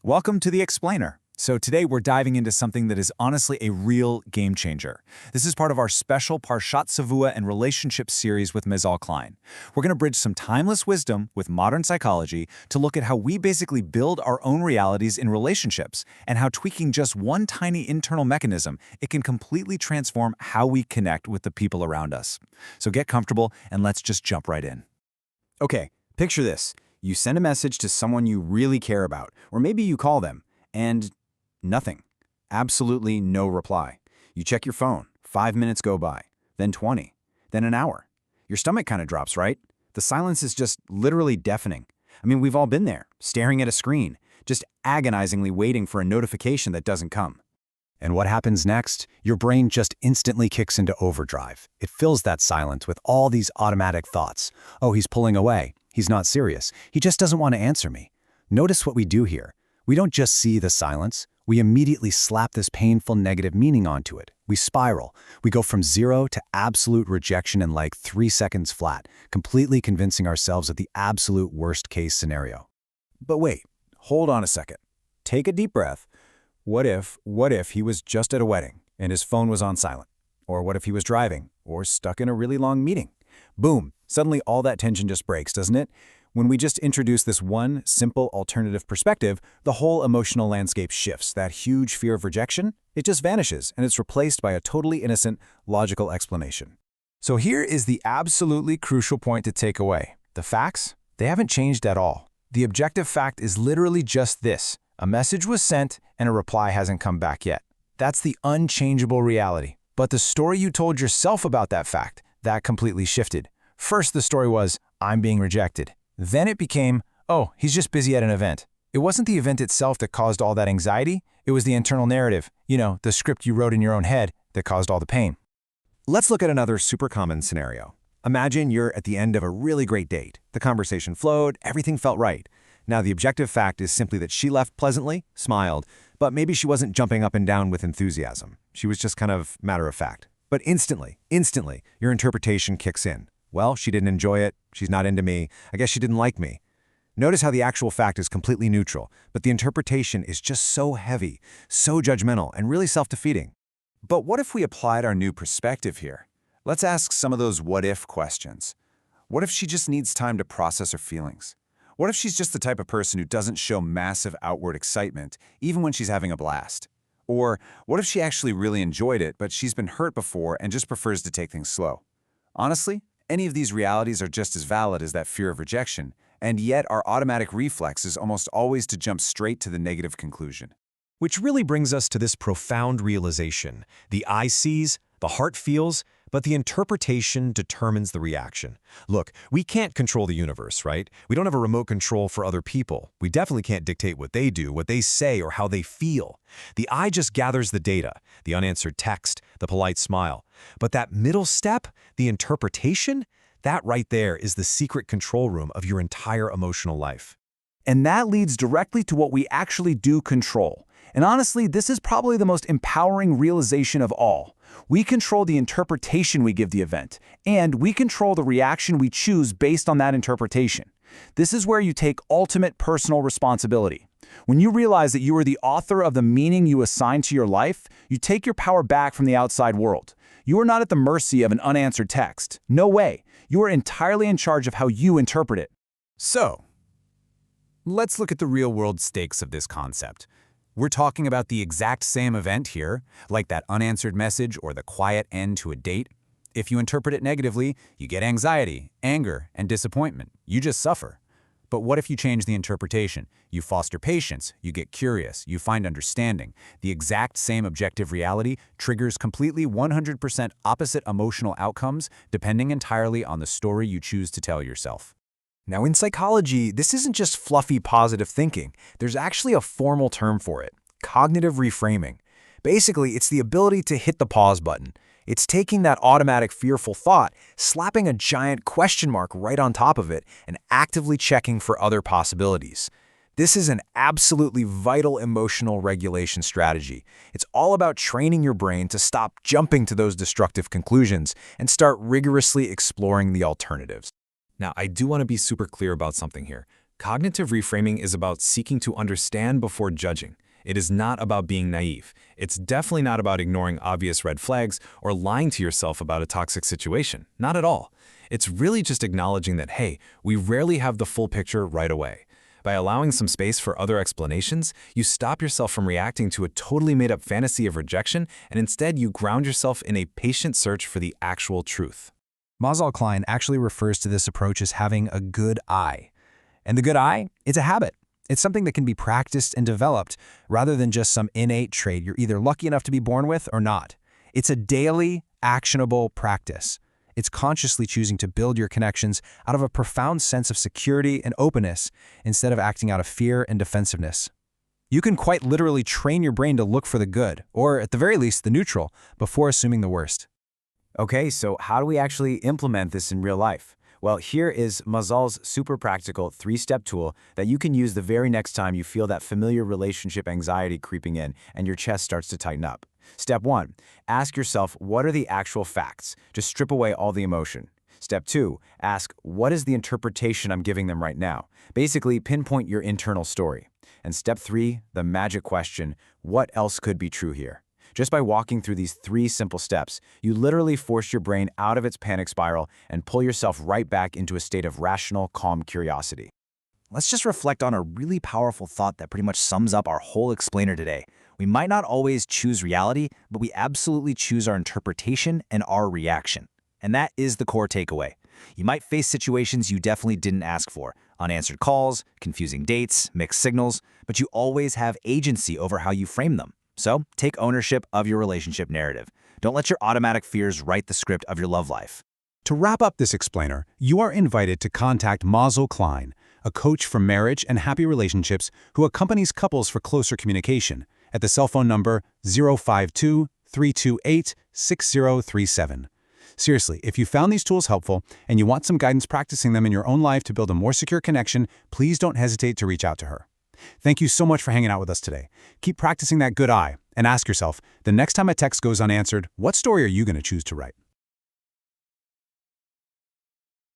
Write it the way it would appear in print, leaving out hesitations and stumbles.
Welcome to The Explainer. So today we're diving into something that is honestly a real game changer. This is part of our special Parshat and relationship series with Mizal Klein. We're going to bridge some timeless wisdom with modern psychology to look at how we basically build our own realities in relationships and how tweaking just one tiny internal mechanism, it can completely transform how we connect with the people around us. So get comfortable and let's just jump right in. Okay, picture this. You send a message to someone you really care about, or maybe you call them, and nothing. Absolutely no reply. You check your phone. 5 minutes go by, then 20, then an hour. Your stomach kind of drops, right? The silence is just literally deafening. I mean, we've all been there, staring at a screen, just agonizingly waiting for a notification that doesn't come. And what happens next? Your brain just instantly kicks into overdrive. It fills that silence with all these automatic thoughts. Oh, he's pulling away. He's not serious. He just doesn't want to answer me. Notice what we do here. We don't just see the silence. We immediately slap this painful negative meaning onto it. We spiral. We go from 0 to absolute rejection in like 3 seconds flat, completely convincing ourselves of the absolute worst-case scenario. But wait, hold on a second. Take a deep breath. What if he was just at a wedding and his phone was on silent? Or what if he was driving or stuck in a really long meeting? Boom, suddenly all that tension just breaks, doesn't it? When we just introduce this one simple alternative perspective, the whole emotional landscape shifts. That huge fear of rejection, it just vanishes and it's replaced by a totally innocent, logical explanation. So here is the absolutely crucial point to take away. The facts, they haven't changed at all. The objective fact is literally just this. A message was sent and a reply hasn't come back yet. That's the unchangeable reality. But the story you told yourself about that fact, that completely shifted. First, the story was, I'm being rejected. Then it became, oh, he's just busy at an event. It wasn't the event itself that caused all that anxiety. It was the internal narrative, the script you wrote in your own head that caused all the pain. Let's look at another super common scenario. Imagine you're at the end of a really great date. The conversation flowed, everything felt right. Now, the objective fact is simply that she left pleasantly, smiled, but maybe she wasn't jumping up and down with enthusiasm. She was just kind of matter of fact. But instantly, your interpretation kicks in. Well, she didn't enjoy it. She's not into me. I guess she didn't like me. Notice how the actual fact is completely neutral, but the interpretation is just so heavy, so judgmental, and really self-defeating. But what if we applied our new perspective here? Let's ask some of those what-if questions. What if she just needs time to process her feelings? What if she's just the type of person who doesn't show massive outward excitement, even when she's having a blast? Or what if she actually really enjoyed it, but she's been hurt before and just prefers to take things slow? Honestly, any of these realities are just as valid as that fear of rejection, and yet our automatic reflex is almost always to jump straight to the negative conclusion. Which really brings us to this profound realization. The eye sees, the heart feels, but the interpretation determines the reaction. Look, we can't control the universe, right? We don't have a remote control for other people. We definitely can't dictate what they do, what they say, or how they feel. The eye just gathers the data, the unanswered text, the polite smile. But that middle step, the interpretation, that right there is the secret control room of your entire emotional life. And that leads directly to what we actually do control. And honestly, this is probably the most empowering realization of all. We control the interpretation we give the event, and we control the reaction we choose based on that interpretation. This is where you take ultimate personal responsibility. When you realize that you are the author of the meaning you assign to your life, you take your power back from the outside world. You are not at the mercy of an unanswered text. No way. You are entirely in charge of how you interpret it. So, let's look at the real-world stakes of this concept. We're talking about the exact same event here, like that unanswered message or the quiet end to a date. If you interpret it negatively, you get anxiety, anger, and disappointment. You just suffer. But what if you change the interpretation? You foster patience, you get curious, you find understanding. The exact same objective reality triggers completely 100% opposite emotional outcomes, depending entirely on the story you choose to tell yourself. Now, in psychology, this isn't just fluffy positive thinking. There's actually a formal term for it: cognitive reframing. Basically, it's the ability to hit the pause button. It's taking that automatic fearful thought, slapping a giant question mark right on top of it, and actively checking for other possibilities. This is an absolutely vital emotional regulation strategy. It's all about training your brain to stop jumping to those destructive conclusions and start rigorously exploring the alternatives. Now, I do want to be super clear about something here. Cognitive reframing is about seeking to understand before judging. It is not about being naive. It's definitely not about ignoring obvious red flags or lying to yourself about a toxic situation. Not at all. It's really just acknowledging that, hey, we rarely have the full picture right away. By allowing some space for other explanations, you stop yourself from reacting to a totally made-up fantasy of rejection, and instead you ground yourself in a patient search for the actual truth. Mazal Klein actually refers to this approach as having a good eye. And the good eye, it's a habit. It's something that can be practiced and developed rather than just some innate trait you're either lucky enough to be born with or not. It's a daily, actionable practice. It's consciously choosing to build your connections out of a profound sense of security and openness instead of acting out of fear and defensiveness. You can quite literally train your brain to look for the good, or at the very least the neutral, before assuming the worst. Okay, so how do we actually implement this in real life? Well, here is Mazal's super practical 3-step tool that you can use the very next time you feel that familiar relationship anxiety creeping in and your chest starts to tighten up. Step 1, ask yourself, what are the actual facts? Just strip away all the emotion. Step 2, ask, what is the interpretation I'm giving them right now? Basically, pinpoint your internal story. And step 3, the magic question, what else could be true here? Just by walking through these 3 simple steps, you literally force your brain out of its panic spiral and pull yourself right back into a state of rational, calm curiosity. Let's just reflect on a really powerful thought that pretty much sums up our whole explainer today. We might not always choose reality, but we absolutely choose our interpretation and our reaction. And that is the core takeaway. You might face situations you definitely didn't ask for, unanswered calls, confusing dates, mixed signals, but you always have agency over how you frame them. So, take ownership of your relationship narrative. Don't let your automatic fears write the script of your love life. To wrap up this explainer, you are invited to contact Mazal Klein, a coach for marriage and happy relationships who accompanies couples for closer communication, at the cell phone number 052-328-6037. Seriously, if you found these tools helpful and you want some guidance practicing them in your own life to build a more secure connection, please don't hesitate to reach out to her. Thank you so much for hanging out with us today. Keep practicing that good eye and ask yourself, the next time a text goes unanswered, what story are you going to choose to write?